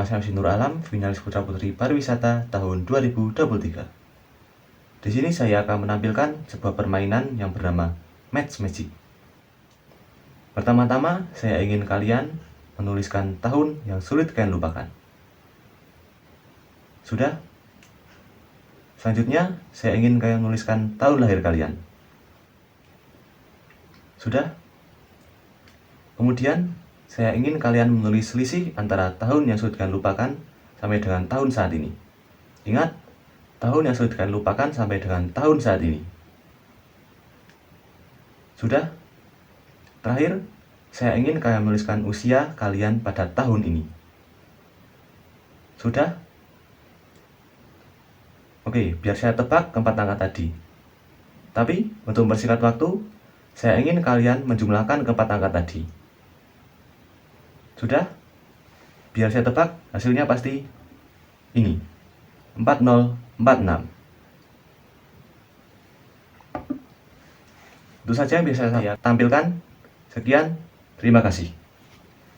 saya Nur Alam, finalis Putra Putri Pariwisata tahun 2023. Di sini saya akan menampilkan sebuah permainan yang bernama Match Magic. Pertama-tama, saya ingin kalian menuliskan tahun yang sulit kalian lupakan. Sudah? Selanjutnya, saya ingin kalian menuliskan tahun lahir kalian. Sudah? Kemudian, saya ingin kalian menulis selisih antara tahun yang sulit kalian lupakan sampai dengan tahun saat ini. Ingat, tahun yang sulit kalian lupakan sampai dengan tahun saat ini. Sudah? Terakhir, saya ingin kalian menuliskan usia kalian pada tahun ini. Sudah? Oke, biar saya tebak keempat angka tadi. Tapi, untuk mempersingkat waktu, saya ingin kalian menjumlahkan keempat angka tadi. Sudah? Biar saya tebak, hasilnya pasti ini. 4046. Itu saja yang bisa saya tampilkan. Sekian, terima kasih.